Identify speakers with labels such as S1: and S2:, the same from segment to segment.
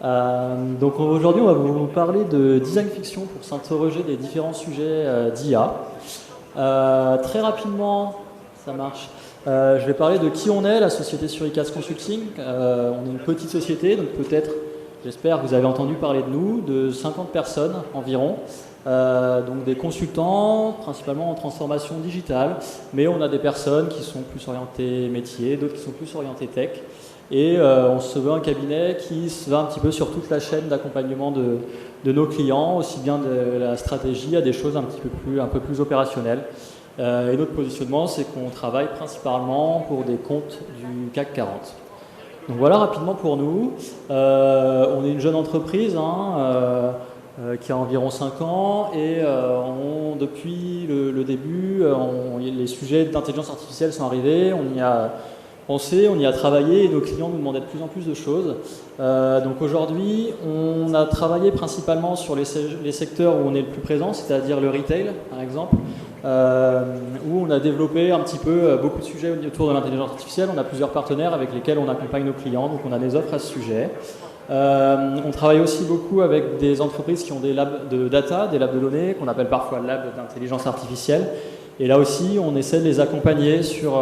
S1: Donc aujourd'hui, on va vous parler de design fiction pour s'interroger des différents sujets d'IA. Très rapidement, ça marche. Je vais parler de qui on est, la société Suricast Consulting. On est une petite société, donc peut-être, j'espère que vous avez entendu parler de nous, de 50 personnes environ. Donc des consultants, principalement en transformation digitale, mais on a des personnes qui sont plus orientées métiers, d'autres qui sont plus orientées tech. Et on se veut un cabinet qui se va un petit peu sur toute la chaîne d'accompagnement de nos clients, aussi bien de la stratégie à des choses un peu plus opérationnelles. Et notre positionnement, c'est qu'on travaille principalement pour des comptes du CAC 40. Donc voilà rapidement pour nous. On est une jeune entreprise qui a environ 5 ans et depuis le début, les sujets d'intelligence artificielle sont arrivés. On y a pensé, on y a travaillé et nos clients nous demandaient de plus en plus de choses. Donc aujourd'hui, on a travaillé principalement sur les secteurs où on est le plus présent, c'est-à-dire le retail par exemple, où on a développé un petit peu beaucoup de sujets autour de l'intelligence artificielle. On a plusieurs partenaires avec lesquels on accompagne nos clients, donc on a des offres à ce sujet. On travaille aussi beaucoup avec des entreprises qui ont des labs de data, des labs de données, qu'on appelle parfois labs d'intelligence artificielle. Et là aussi, on essaie de les accompagner sur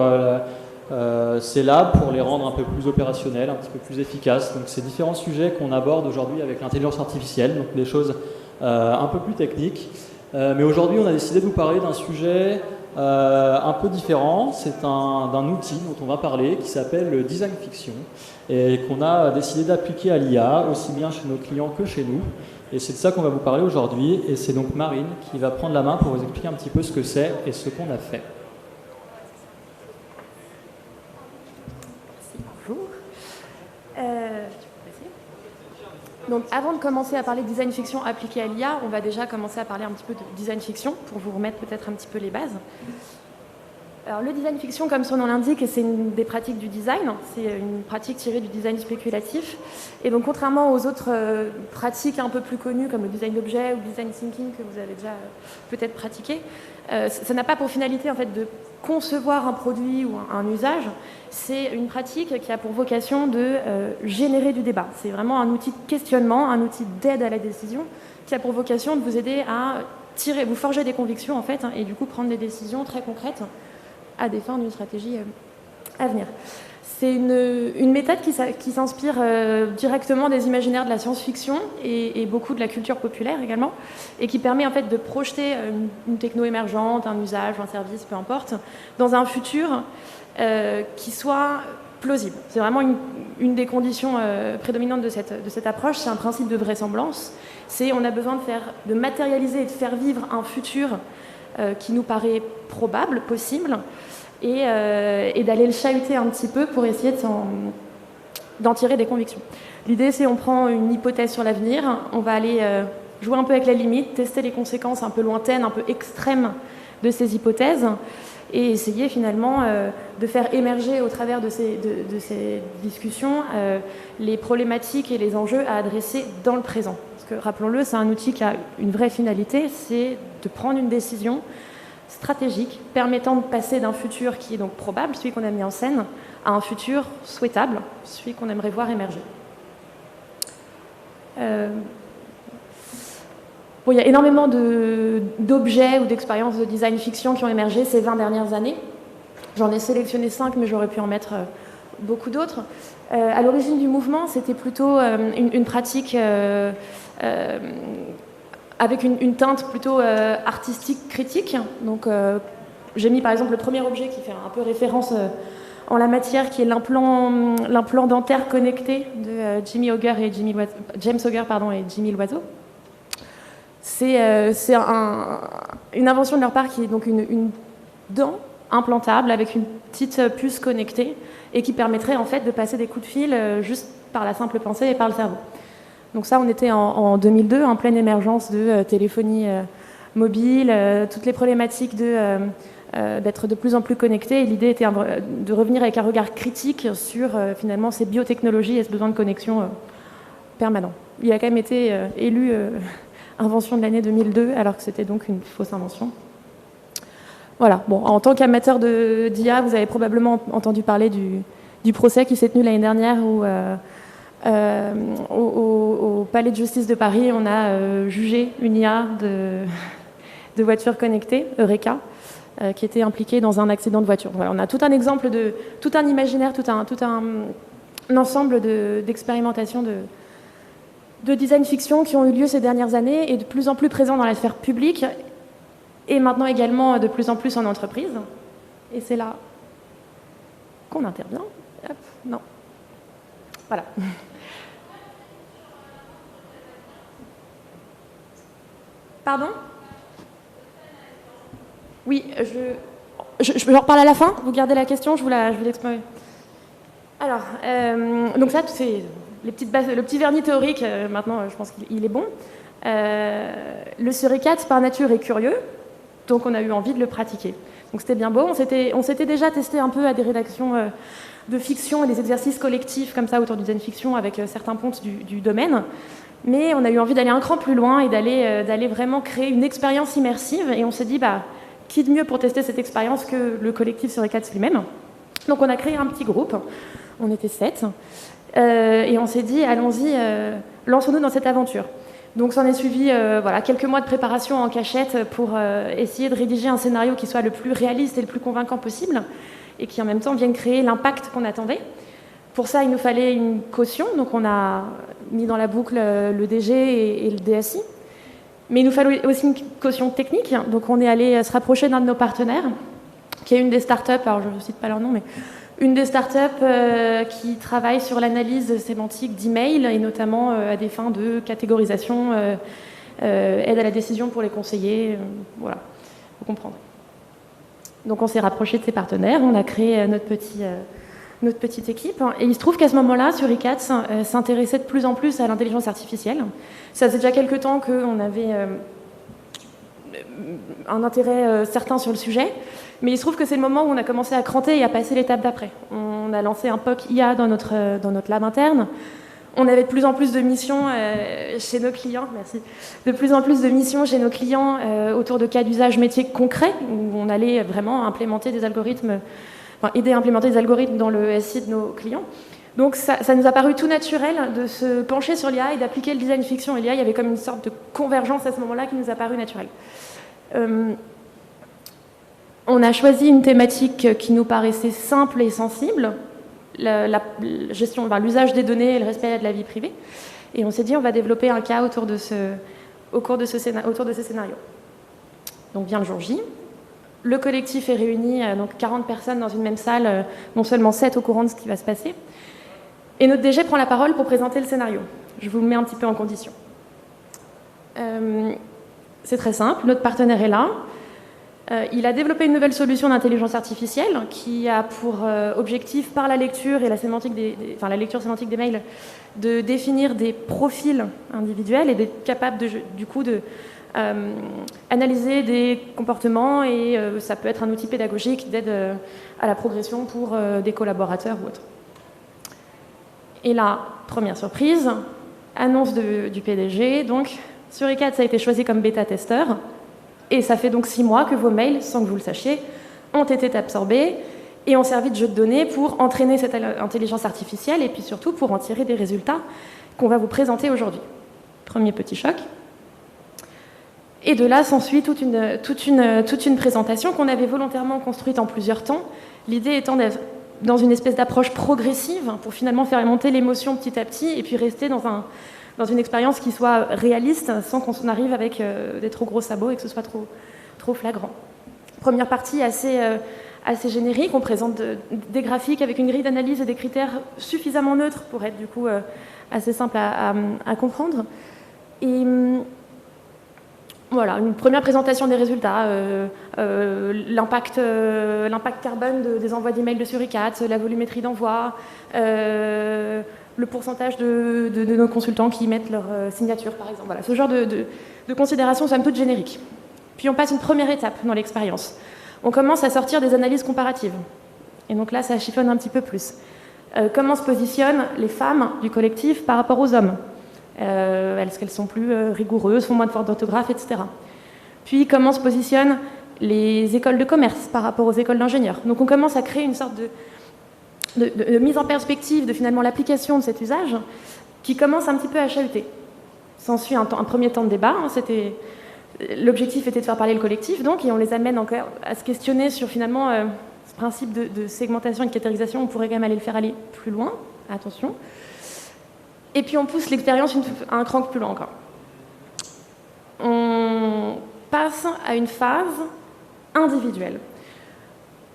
S1: ces labs pour les rendre un peu plus opérationnels, un petit peu plus efficaces. Donc c'est différents sujets qu'on aborde aujourd'hui avec l'intelligence artificielle, donc des choses un peu plus techniques. Mais aujourd'hui, on a décidé de vous parler d'un sujet un peu différent. C'est d'un outil dont on va parler qui s'appelle le design fiction et qu'on a décidé d'appliquer à l'IA, aussi bien chez nos clients que chez nous. Et c'est de ça qu'on va vous parler aujourd'hui. Et c'est donc Marine qui va prendre la main pour vous expliquer un petit peu ce que c'est et ce qu'on a fait.
S2: Bonjour. Donc avant de commencer à parler de design fiction appliqué à l'IA, on va déjà commencer à parler un petit peu de design fiction pour vous remettre peut-être un petit peu les bases. Alors le design fiction, comme son nom l'indique, c'est une des pratiques du design, c'est une pratique tirée du design spéculatif. Et donc contrairement aux autres pratiques un peu plus connues comme le design d'objet ou le design thinking que vous avez déjà peut-être pratiqué, ça n'a pas pour finalité en fait de concevoir un produit ou un usage. C'est une pratique qui a pour vocation de générer du débat. C'est vraiment un outil de questionnement, un outil d'aide à la décision qui a pour vocation de vous aider à vous forger des convictions en fait, et du coup prendre des décisions très concrètes à des fins d'une stratégie à venir. C'est une méthode qui s'inspire directement des imaginaires de la science-fiction et beaucoup de la culture populaire également, et qui permet en fait de projeter une techno émergente, un usage, un service, peu importe, dans un futur qui soit plausible. C'est vraiment une des conditions prédominantes de cette approche, c'est un principe de vraisemblance. On a besoin de matérialiser et de faire vivre un futur qui nous paraît probable, possible, et d'aller le chahuter un petit peu pour essayer d'en tirer des convictions. L'idée, c'est on prend une hypothèse sur l'avenir, on va aller jouer un peu avec la limite, tester les conséquences un peu lointaines, un peu extrêmes de ces hypothèses, et essayer finalement de faire émerger au travers de ces discussions les problématiques et les enjeux à adresser dans le présent. Parce que, rappelons-le, c'est un outil qui a une vraie finalité, c'est de prendre une décision stratégique permettant de passer d'un futur qui est donc probable, celui qu'on a mis en scène, à un futur souhaitable, celui qu'on aimerait voir émerger. Il y a énormément d'objets ou d'expériences de design fiction qui ont émergé ces 20 dernières années. J'en ai sélectionné 5, mais j'aurais pu en mettre beaucoup d'autres. À l'origine du mouvement, c'était plutôt une pratique avec une teinte plutôt artistique, critique. Donc, j'ai mis par exemple le premier objet qui fait un peu référence en la matière, qui est l'implant dentaire connecté de James Auger et Jimmy Loiseau. C'est une invention de leur part qui est donc une dent implantable avec une petite puce connectée et qui permettrait en fait de passer des coups de fil juste par la simple pensée et par le cerveau. Donc ça, on était en 2002, en pleine émergence de téléphonie mobile, toutes les problématiques d'être de plus en plus connectés. Et l'idée était de revenir avec un regard critique sur finalement ces biotechnologies et ce besoin de connexion permanent. Il a quand même été élu invention de l'année 2002, alors que c'était donc une fausse invention. Voilà. Bon, en tant qu'amateur d'IA, vous avez probablement entendu parler du procès qui s'est tenu l'année dernière où Au Palais de justice de Paris, on a jugé une IA de voiture connectée, Eureka, qui était impliquée dans un accident de voiture. Voilà, on a tout un exemple, tout un imaginaire, tout un ensemble d'expérimentations de design fiction qui ont eu lieu ces dernières années et de plus en plus présents dans la sphère publique et maintenant également de plus en plus en entreprise. Et c'est là qu'on intervient. Hop, non. Voilà. Pardon ? Oui, je reparle à la fin. Vous gardez la question, je vous l'expose. Alors, donc ça, c'est les petites bases, le petit vernis théorique. Maintenant, je pense qu'il est bon. Le Suricate, par nature, est curieux, donc on a eu envie de le pratiquer. Donc c'était bien beau. On s'était déjà testé un peu à des rédactions de fiction et des exercices collectifs comme ça autour du design fiction avec certains pontes du domaine. Mais on a eu envie d'aller un cran plus loin et d'aller vraiment créer une expérience immersive. Et on s'est dit, qui de mieux pour tester cette expérience que le collectif Suricate lui-même. Donc on a créé un petit groupe. On était 7. Et on s'est dit, allons-y, lançons-nous dans cette aventure. Donc s'en est suivi quelques mois de préparation en cachette pour essayer de rédiger un scénario qui soit le plus réaliste et le plus convaincant possible et qui en même temps vienne créer l'impact qu'on attendait. Pour ça, il nous fallait une caution, donc on a mis dans la boucle le DG et le DSI. Mais il nous fallait aussi une caution technique, donc on est allé se rapprocher d'un de nos partenaires, qui est une des startups, alors je ne cite pas leur nom, mais une des startups qui travaille sur l'analyse sémantique d'email, et notamment à des fins de catégorisation, aide à la décision pour les conseillers, voilà, faut comprendre. Donc on s'est rapproché de ces partenaires, on a créé notre petite équipe. Et il se trouve qu'à ce moment-là, Suricate s'intéressait de plus en plus à l'intelligence artificielle. Ça faisait déjà quelques temps qu'on avait un intérêt certain sur le sujet, mais il se trouve que c'est le moment où on a commencé à cranter et à passer l'étape d'après. On a lancé un POC IA dans notre lab interne. On avait de plus en plus de missions chez nos clients, merci, de plus en plus de missions chez nos clients autour de cas d'usage métiers concrets, où on allait vraiment implémenter des algorithmes, aider à implémenter des algorithmes dans le SI de nos clients. Donc ça nous a paru tout naturel de se pencher sur l'IA et d'appliquer le design fiction et l'IA. Il y avait comme une sorte de convergence à ce moment-là qui nous a paru naturelle. On a choisi une thématique qui nous paraissait simple et sensible, la gestion, l'usage des données et le respect de la vie privée. Et on s'est dit, on va développer un cas autour de ces scénarios. Donc vient le jour J. Le collectif est réuni, donc 40 personnes dans une même salle, non seulement 7 au courant de ce qui va se passer. Et notre DG prend la parole pour présenter le scénario. Je vous mets un petit peu en condition. C'est très simple, notre partenaire est là. Il a développé une nouvelle solution d'intelligence artificielle qui a pour objectif, par la lecture et la lecture sémantique des mails, de définir des profils individuels et d'être capable du coup de analyser des comportements et ça peut être un outil pédagogique d'aide à la progression pour des collaborateurs ou autres. Et là, première surprise, annonce du PDG, donc Suricate, ça a été choisi comme bêta-testeur, et ça fait donc 6 mois que vos mails, sans que vous le sachiez, ont été absorbés et ont servi de jeu de données pour entraîner cette intelligence artificielle et puis surtout pour en tirer des résultats qu'on va vous présenter aujourd'hui. Premier petit choc. Et de là s'ensuit toute une présentation qu'on avait volontairement construite en plusieurs temps, l'idée étant d'être dans une espèce d'approche progressive pour finalement faire monter l'émotion petit à petit et puis rester dans une expérience qui soit réaliste sans qu'on arrive avec des trop gros sabots et que ce soit trop flagrant. Première partie assez générique, on présente des graphiques avec une grille d'analyse et des critères suffisamment neutres pour être du coup assez simple à comprendre. Et voilà, une première présentation des résultats, l'impact carbone des envois d'emails de Suricate, la volumétrie d'envoi, le pourcentage de nos consultants qui mettent leur signature, par exemple. Voilà, ce genre de considérations somme toute génériques. Puis on passe une première étape dans l'expérience. On commence à sortir des analyses comparatives. Et donc là, ça chiffonne un petit peu plus. Comment se positionnent les femmes du collectif par rapport aux hommes ? Est-ce qu'elles sont plus rigoureuses, font moins de fautes d'orthographe, etc. Puis comment se positionnent les écoles de commerce par rapport aux écoles d'ingénieurs. Donc on commence à créer une sorte de mise en perspective de finalement l'application de cet usage qui commence un petit peu à chahuter. S'ensuit un premier temps de débat. L'objectif était de faire parler le collectif, donc, et on les amène encore à se questionner sur finalement ce principe de segmentation et de catégorisation. On pourrait quand même aller plus loin, attention. Et puis on pousse l'expérience un cran plus loin encore. On passe à une phase individuelle.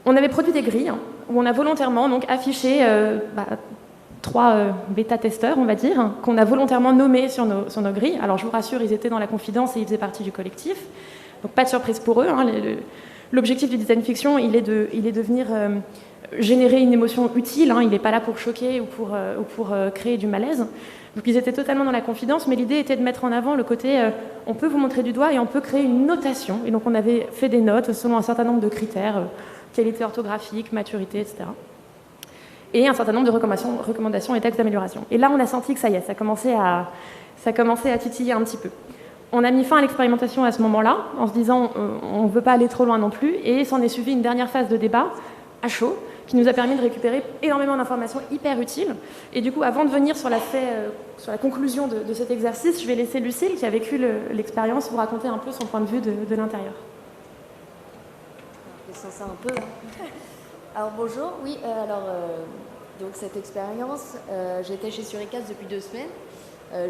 S2: On avait produit des grilles où on a volontairement donc, affiché 3 bêta-testeurs, on va dire, qu'on a volontairement nommés sur nos grilles. Alors je vous rassure, ils étaient dans la confidence et ils faisaient partie du collectif. Donc pas de surprise pour eux. L'objectif du design fiction, il est de venir générer une émotion utile. Il n'est pas là pour choquer ou pour créer du malaise. Donc ils étaient totalement dans la confidence, mais l'idée était de mettre en avant le côté on peut vous montrer du doigt et on peut créer une notation. Et donc on avait fait des notes selon un certain nombre de critères, qualité orthographique, maturité, etc. Et un certain nombre de recommandations et textes d'amélioration. Et là, on a senti que ça y est, ça commençait à titiller un petit peu. On a mis fin à l'expérimentation à ce moment-là, en se disant on ne veut pas aller trop loin non plus, et s'en est suivi une dernière phase de débat, à chaud, qui nous a permis de récupérer énormément d'informations hyper utiles. Et du coup, avant de venir sur la conclusion de cet exercice, je vais laisser Lucille, qui a vécu l'expérience, vous raconter un peu son point de vue de l'intérieur.
S3: Je sens ça un peu. Alors bonjour, oui, donc cette expérience, j'étais chez Suricats depuis 2 semaines.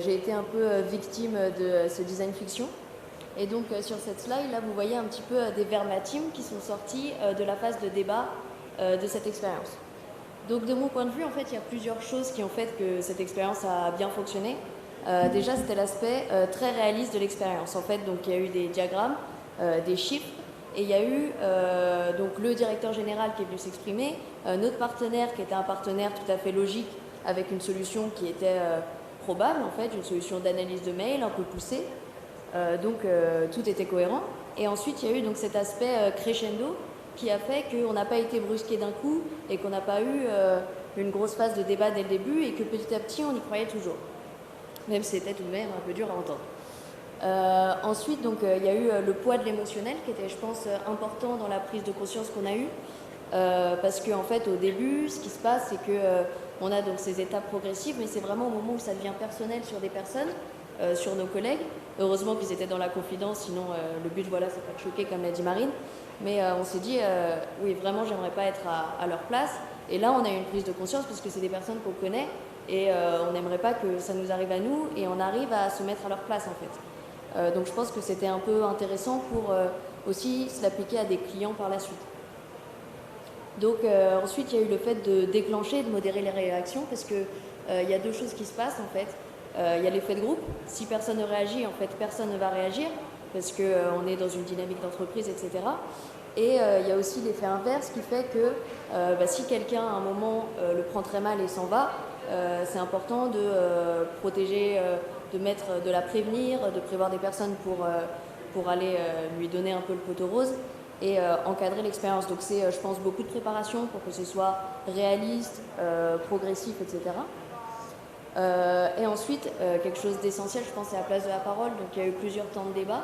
S3: J'ai été un peu victime de ce design fiction. Et donc sur cette slide, là, vous voyez un petit peu des verbatim qui sont sortis de la phase de débat de cette expérience. Donc de mon point de vue, en fait, il y a plusieurs choses qui ont fait que cette expérience a bien fonctionné. Déjà, c'était l'aspect très réaliste de l'expérience. En fait, donc il y a eu des diagrammes, des chiffres, et il y a eu donc le directeur général qui est venu s'exprimer, notre partenaire qui était un partenaire tout à fait logique avec une solution qui était probable, en fait, une solution d'analyse de mail un peu poussée. Donc tout était cohérent. Et ensuite, il y a eu donc cet aspect crescendo qui a fait qu'on n'a pas été brusqué d'un coup et qu'on n'a pas eu une grosse phase de débat dès le début et que petit à petit, on y croyait toujours. Même si c'était tout de même un peu dur à entendre. Ensuite, donc, il y a eu le poids de l'émotionnel qui était, je pense, important dans la prise de conscience qu'on a eue. Parce qu'en fait, au début, ce qui se passe, c'est qu'on a donc ces étapes progressives, mais c'est vraiment au moment où ça devient personnel sur des personnes, sur nos collègues. Heureusement qu'ils étaient dans la confidence, sinon le but, voilà, c'est pas de choquer, comme l'a dit Marine. Mais on s'est dit, oui, vraiment, j'aimerais pas être à leur place. Et là, on a eu une prise de conscience parce que c'est des personnes qu'on connaît et on n'aimerait pas que ça nous arrive à nous et on arrive à se mettre à leur place, en fait. Donc je pense que c'était un peu intéressant pour aussi se l'appliquer à des clients par la suite. Donc ensuite, il y a eu le fait de déclencher, de modérer les réactions parce que il y a 2 choses qui se passent, en fait. Il y a l'effet de groupe. Si personne ne réagit, en fait, personne ne va réagir parce qu'on est dans une dynamique d'entreprise, etc. Et il y a aussi l'effet inverse qui fait que si quelqu'un, à un moment, le prend très mal et s'en va, c'est important de protéger, de la prévenir, de prévoir des personnes pour aller lui donner un peu le poteau rose et encadrer l'expérience. Donc c'est, je pense, beaucoup de préparation pour que ce soit réaliste, progressif, etc. Et ensuite, quelque chose d'essentiel, je pense, c'est la place de la parole. Donc il y a eu plusieurs temps de débat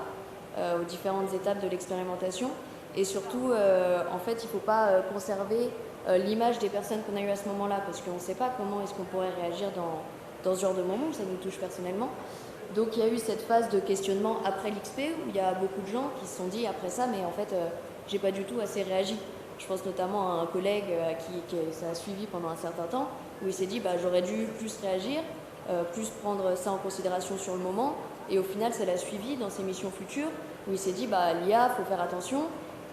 S3: aux différentes étapes de l'expérimentation. Et surtout, en fait, il ne faut pas conserver l'image des personnes qu'on a eues à ce moment-là, parce qu'on ne sait pas comment est-ce qu'on pourrait réagir dans ce genre de moment, ça nous touche personnellement. Donc il y a eu cette phase de questionnement après l'XP, où il y a beaucoup de gens qui se sont dit après ça, mais en fait, j'ai pas du tout assez réagi. Je pense notamment à un collègue qui ça a suivi pendant un certain temps, où il s'est dit j'aurais dû plus réagir, plus prendre ça en considération sur le moment, et au final ça l'a suivi dans ses missions futures, où il s'est dit l'IA, faut faire attention,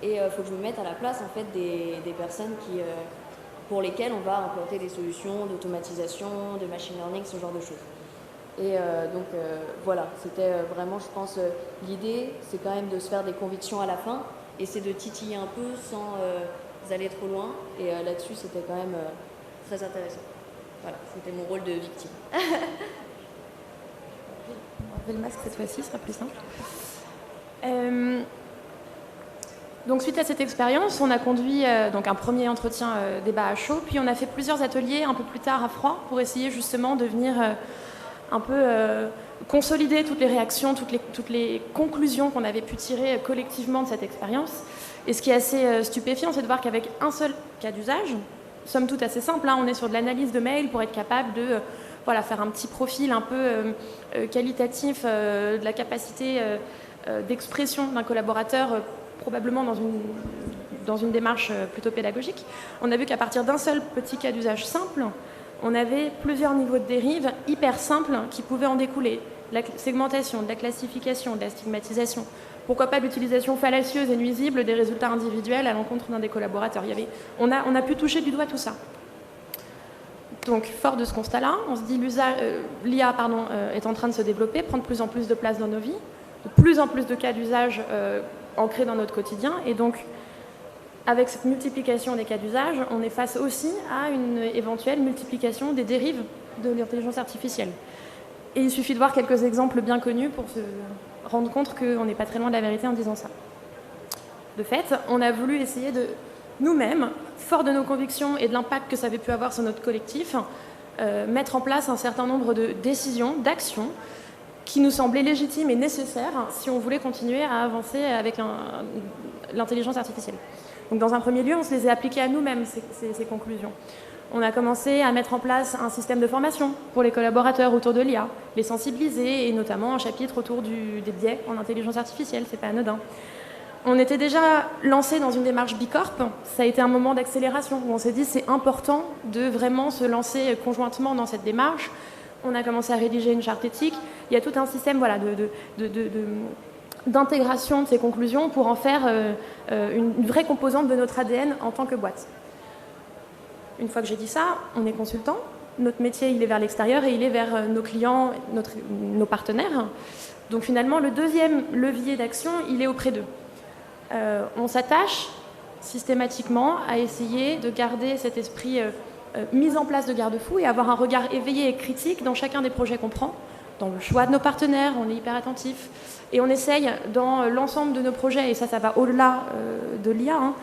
S3: et il faut que je me mette à la place en fait des personnes pour lesquelles on va implanter des solutions d'automatisation, de machine learning, ce genre de choses. Et donc voilà, c'était vraiment, je pense, l'idée, c'est quand même de se faire des convictions à la fin, et c'est de titiller un peu sans aller trop loin, et là-dessus c'était quand même très intéressant. Voilà, c'était mon rôle de victime.
S2: On va enlever le masque cette fois-ci, ce sera plus simple. Donc suite à cette expérience, on a conduit donc un premier entretien débat à chaud, puis on a fait plusieurs ateliers un peu plus tard à froid pour essayer justement de venir un peu consolider toutes les réactions, toutes les conclusions qu'on avait pu tirer collectivement de cette expérience. Et ce qui est assez stupéfiant, c'est de voir qu'avec un seul cas d'usage, somme toute assez simple, hein. On est sur de l'analyse de mail pour être capable de voilà, faire un petit profil un peu qualitatif de la capacité d'expression d'un collaborateur, probablement dans une démarche plutôt pédagogique. On a vu qu'à partir d'un seul petit cas d'usage simple, on avait plusieurs niveaux de dérive hyper simples qui pouvaient en découler. De la segmentation, de la classification, de la stigmatisation. Pourquoi pas l'utilisation fallacieuse et nuisible des résultats individuels à l'encontre d'un des collaborateurs. On a pu toucher du doigt tout ça. Donc, fort de ce constat-là, on se dit l'IA est en train de se développer, prendre de plus en plus de place dans nos vies, de plus en plus de cas d'usage ancrés dans notre quotidien. Et donc, avec cette multiplication des cas d'usage, on est face aussi à une éventuelle multiplication des dérives de l'intelligence artificielle. Et il suffit de voir quelques exemples bien connus pour se rendre compte qu'on n'est pas très loin de la vérité en disant ça. De fait, on a voulu essayer de nous-mêmes, forts de nos convictions et de l'impact que ça avait pu avoir sur notre collectif, mettre en place un certain nombre de décisions, d'actions, qui nous semblaient légitimes et nécessaires si on voulait continuer à avancer avec l'intelligence artificielle. Donc dans un premier lieu, on se les a appliquées à nous-mêmes, ces conclusions. On a commencé à mettre en place un système de formation pour les collaborateurs autour de l'IA, les sensibiliser, et notamment un chapitre autour des biais en intelligence artificielle, c'est pas anodin. On était déjà lancé dans une démarche Bicorp, ça a été un moment d'accélération où on s'est dit c'est important de vraiment se lancer conjointement dans cette démarche. On a commencé à rédiger une charte éthique, il y a tout un système voilà, d'intégration de ces conclusions pour en faire une vraie composante de notre ADN en tant que boîte. Une fois que j'ai dit ça, on est consultant. Notre métier, il est vers l'extérieur et il est vers nos clients, nos partenaires. Donc finalement, le deuxième levier d'action, il est auprès d'eux. On s'attache systématiquement à essayer de garder cet esprit mise en place de garde-fous et avoir un regard éveillé et critique dans chacun des projets qu'on prend. Dans le choix de nos partenaires, on est hyper attentif. Et on essaye, dans l'ensemble de nos projets, et ça va au-delà de l'IA,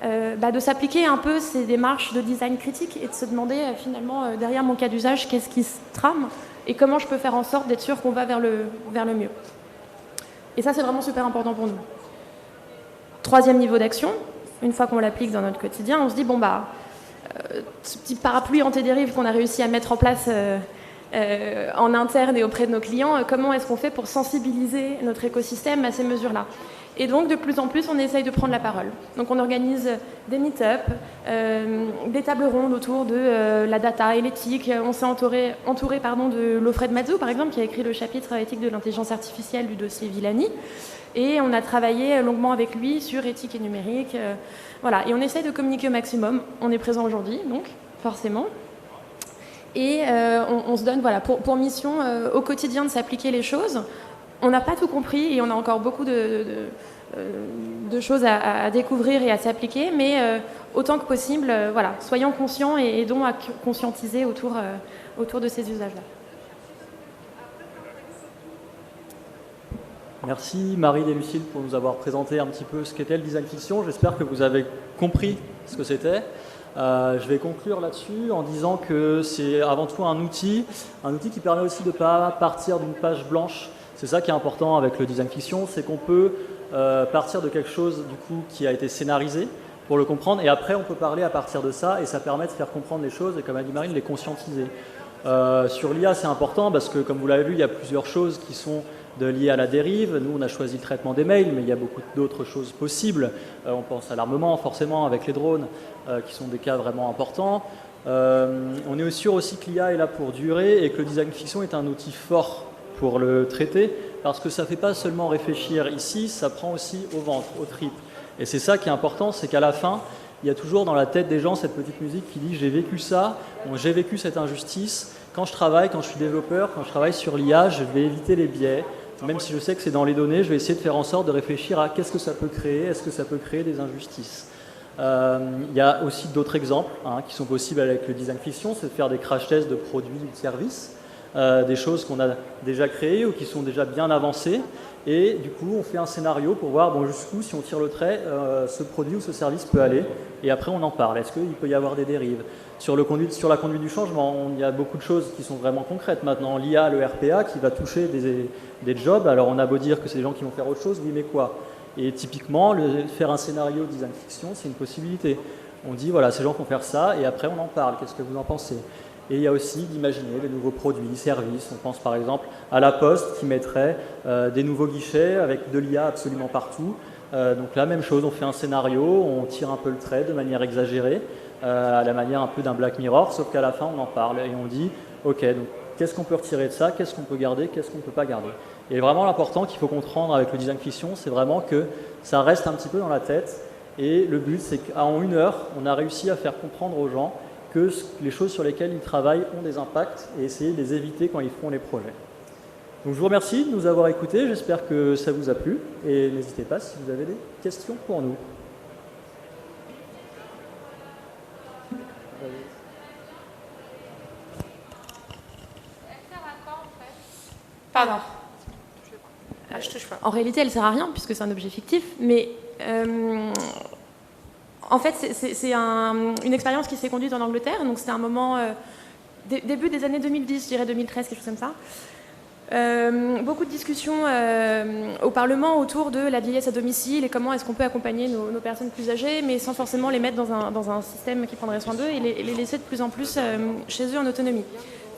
S2: de s'appliquer un peu ces démarches de design critique et de se demander finalement derrière mon cas d'usage qu'est-ce qui se trame et comment je peux faire en sorte d'être sûr qu'on va vers le mieux. Et ça c'est vraiment super important pour nous. Troisième niveau d'action, une fois qu'on l'applique dans notre quotidien, on se dit ce petit parapluie anti-dérive qu'on a réussi à mettre en place en interne et auprès de nos clients, comment est-ce qu'on fait pour sensibiliser notre écosystème à ces mesures-là? Et donc, de plus en plus, on essaye de prendre la parole. Donc, on organise des meet-up, des tables rondes autour de la data et l'éthique. On s'est entouré de Lofred Mazou, par exemple, qui a écrit le chapitre éthique de l'intelligence artificielle du dossier Villani. Et on a travaillé longuement avec lui sur éthique et numérique. Voilà. Et on essaye de communiquer au maximum. On est présent aujourd'hui, donc, forcément. Et on se donne pour mission au quotidien de s'appliquer les choses. On n'a pas tout compris et on a encore beaucoup de choses à découvrir et à s'appliquer, mais autant que possible, soyons conscients et aidons à conscientiser autour de ces usages-là.
S1: Merci Marie et Lucille pour nous avoir présenté un petit peu ce qu'était le design fiction. J'espère que vous avez compris ce que c'était. Je vais conclure là-dessus en disant que c'est avant tout un outil qui permet aussi de ne pas partir d'une page blanche. C'est ça qui est important avec le design fiction, c'est qu'on peut partir de quelque chose du coup qui a été scénarisé pour le comprendre, et après on peut parler à partir de ça, et ça permet de faire comprendre les choses et, comme a dit Marine, les conscientiser. Sur l'IA, c'est important parce que, comme vous l'avez vu, il y a plusieurs choses qui sont liées à la dérive. Nous, on a choisi le traitement des mails, mais il y a beaucoup d'autres choses possibles. On pense à l'armement, forcément, avec les drones, qui sont des cas vraiment importants. On est sûr aussi que l'IA est là pour durer et que le design fiction est un outil fort pour le traiter, parce que ça ne fait pas seulement réfléchir ici, ça prend aussi au ventre, aux tripes. Et c'est ça qui est important, c'est qu'à la fin, il y a toujours dans la tête des gens cette petite musique qui dit « j'ai vécu ça, j'ai vécu cette injustice, quand je suis développeur, quand je travaille sur l'IA, je vais éviter les biais, même si je sais que c'est dans les données, je vais essayer de faire en sorte de réfléchir à qu'est-ce que ça peut créer, est-ce que ça peut créer des injustices ?» Il y a aussi d'autres exemples qui sont possibles avec le design fiction, c'est de faire des crash tests de produits ou de services, des choses qu'on a déjà créées ou qui sont déjà bien avancées, et du coup on fait un scénario pour voir jusqu'où, si on tire le trait, ce produit ou ce service peut aller, et après on en parle. Est-ce qu'il peut y avoir des dérives? Sur la conduite du changement, il y a beaucoup de choses qui sont vraiment concrètes maintenant. L'IA, le RPA qui va toucher des jobs, alors on a beau dire que c'est des gens qui vont faire autre chose, oui mais quoi? Et typiquement, faire un scénario design fiction, c'est une possibilité. On dit, voilà, ces gens vont faire ça, et après on en parle, qu'est-ce que vous en pensez? Et il y a aussi d'imaginer des nouveaux produits, services. On pense par exemple à la Poste qui mettrait des nouveaux guichets avec de l'IA absolument partout. Donc la même chose, on fait un scénario, on tire un peu le trait de manière exagérée, à la manière un peu d'un Black Mirror, sauf qu'à la fin on en parle et on dit, ok, donc qu'est-ce qu'on peut retirer de ça, qu'est-ce qu'on peut garder, qu'est-ce qu'on ne peut pas garder. Et vraiment l'important qu'il faut comprendre avec le design fiction, c'est vraiment que ça reste un petit peu dans la tête. Et le but, c'est qu'en 1 heure, on a réussi à faire comprendre aux gens que les choses sur lesquelles ils travaillent ont des impacts et essayer de les éviter quand ils feront les projets. Donc je vous remercie de nous avoir écoutés, j'espère que ça vous a plu et n'hésitez pas si vous avez des questions pour nous.
S4: Pardon. Je touche pas.
S2: En réalité, elle ne sert à rien puisque c'est un objet fictif, mais en fait, c'est une expérience qui s'est conduite en Angleterre, donc c'était un moment début des années 2010, je dirais 2013, quelque chose comme ça. Beaucoup de discussions au Parlement autour de la vieillesse à domicile et comment est-ce qu'on peut accompagner nos personnes plus âgées, mais sans forcément les mettre dans un système qui prendrait soin d'eux et les laisser de plus en plus chez eux en autonomie.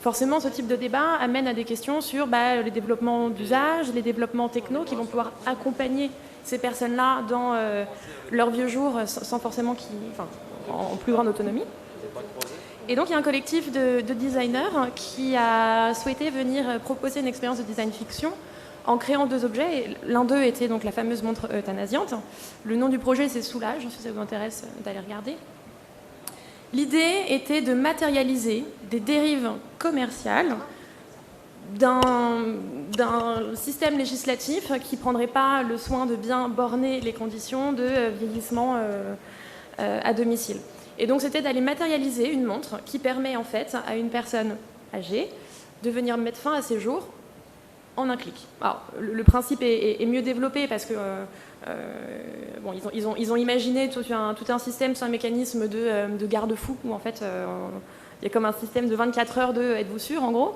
S2: Forcément, ce type de débat amène à des questions sur les développements d'usage, les développements techno qui vont pouvoir accompagner ces personnes-là dans leurs vieux jours sans forcément en plus grande autonomie. Et donc il y a un collectif de designers qui a souhaité venir proposer une expérience de design fiction en créant 2 objets. L'un d'eux était donc la fameuse montre euthanasiante. Le nom du projet c'est Soulage, si ça vous intéresse d'aller regarder. L'idée était de matérialiser des dérives commerciales d'un système législatif qui ne prendrait pas le soin de bien borner les conditions de vieillissement à domicile. Et donc c'était d'aller matérialiser une montre qui permet en fait à une personne âgée de venir mettre fin à ses jours en un clic. Alors, le principe est mieux développé parce que ils ont imaginé tout un système, tout un mécanisme de garde-fou où en fait il y a comme un système de 24 heures de êtes-vous sûr en gros.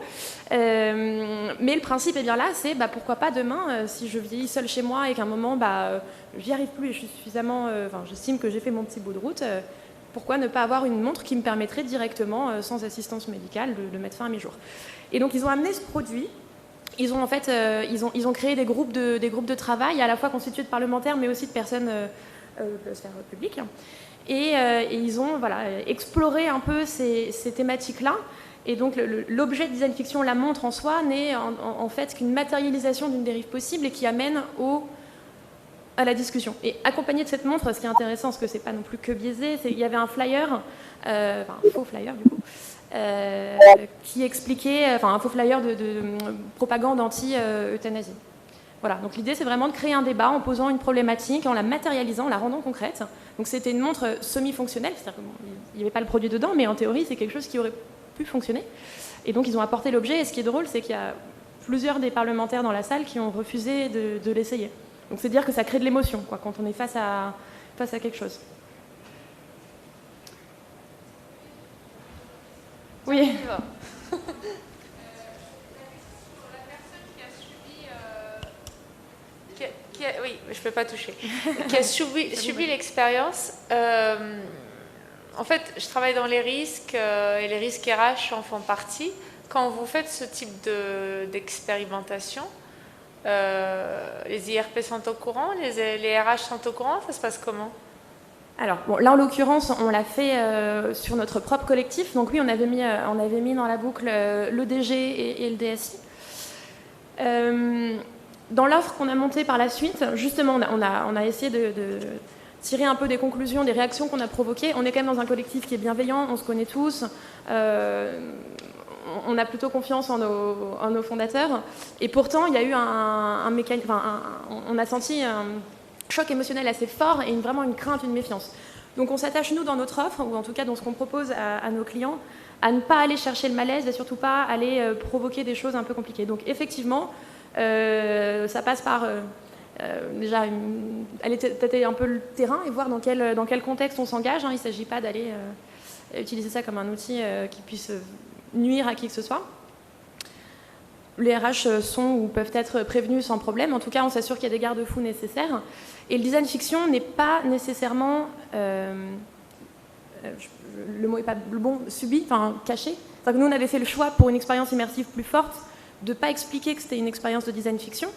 S2: Mais le principe est bien là, c'est pourquoi pas demain si je vieillis seule chez moi et qu'à un moment j'y arrive plus et je suis suffisamment, j'estime que j'ai fait mon petit bout de route. Pourquoi ne pas avoir une montre qui me permettrait directement, sans assistance médicale, de mettre fin à mes jours. Et donc ils ont amené ce produit. Ils ont en fait, ils ont créé des groupes de travail, à la fois constitués de parlementaires, mais aussi de personnes de la sphère publique. Et ils ont exploré un peu ces thématiques-là. Et donc l'objet de design fiction, la montre en soi, n'est en fait qu'une matérialisation d'une dérive possible et qui amène à la discussion. Et accompagné de cette montre, ce qui est intéressant, parce que c'est pas non plus que biaisé, il y avait un flyer, un faux flyer du coup, qui expliquait, un faux flyer de propagande anti-euthanasie. Voilà, donc l'idée c'est vraiment de créer un débat en posant une problématique, en la matérialisant, en la rendant concrète. Donc c'était une montre semi-fonctionnelle, c'est-à-dire qu'il n'y avait pas le produit dedans, mais en théorie c'est quelque chose qui aurait pu fonctionner. Et donc ils ont apporté l'objet, et ce qui est drôle, c'est qu'il y a plusieurs des parlementaires dans la salle qui ont refusé de l'essayer. Donc c'est dire que ça crée de l'émotion, quand on est face à quelque chose. Oui.
S4: La personne qui a subi, oui, je peux pas toucher. Qui a subi l'expérience. En fait, je travaille dans les risques et les risques RH en font partie. Quand vous faites ce type d'expérimentation, les IRP sont au courant, les RH sont au courant, ça se passe comment ?
S2: Alors, là en l'occurrence, on l'a fait sur notre propre collectif. Donc oui, on avait mis dans la boucle l'EDG et le DSI. Dans l'offre qu'on a montée par la suite, justement, on a essayé de tirer un peu des conclusions, des réactions qu'on a provoquées. On est quand même dans un collectif qui est bienveillant, on se connaît tous. On a plutôt confiance en nos fondateurs. Et pourtant, il y a eu un mécanisme... on a senti un choc émotionnel assez fort et vraiment une crainte, une méfiance. Donc on s'attache, nous, dans notre offre, ou en tout cas dans ce qu'on propose à nos clients, à ne pas aller chercher le malaise et surtout pas aller provoquer des choses un peu compliquées. Donc effectivement, ça passe par... déjà, aller tâter un peu le terrain et voir dans quel contexte on s'engage. Il ne s'agit pas d'aller utiliser ça comme un outil qui puisse nuire à qui que ce soit. Les RH sont ou peuvent être prévenus sans problème. En tout cas, on s'assure qu'il y a des garde-fous nécessaires. Et le design fiction n'est pas nécessairement le mot n'est pas le bon, subi, enfin caché. C'est-à-dire que nous, on avait fait le choix pour une expérience immersive plus forte de ne pas expliquer que c'était une expérience de design fiction.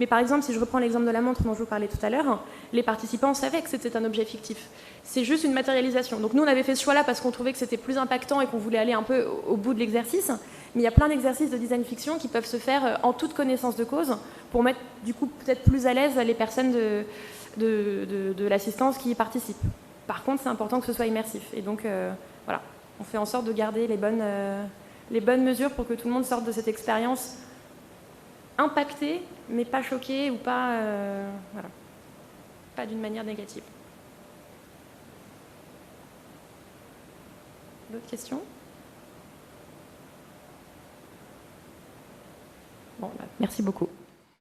S2: Mais par exemple, si je reprends l'exemple de la montre dont je vous parlais tout à l'heure, les participants savaient que c'était un objet fictif. C'est juste une matérialisation. Donc nous, on avait fait ce choix-là parce qu'on trouvait que c'était plus impactant et qu'on voulait aller un peu au bout de l'exercice. Mais il y a plein d'exercices de design fiction qui peuvent se faire en toute connaissance de cause pour mettre du coup peut-être plus à l'aise les personnes de l'assistance qui y participent. Par contre, c'est important que ce soit immersif. Et donc, voilà, on fait en sorte de garder les bonnes mesures pour que tout le monde sorte de cette expérience impacté, mais pas choqué ou pas, voilà, pas d'une manière négative. D'autres questions? Bon, bah, merci beaucoup.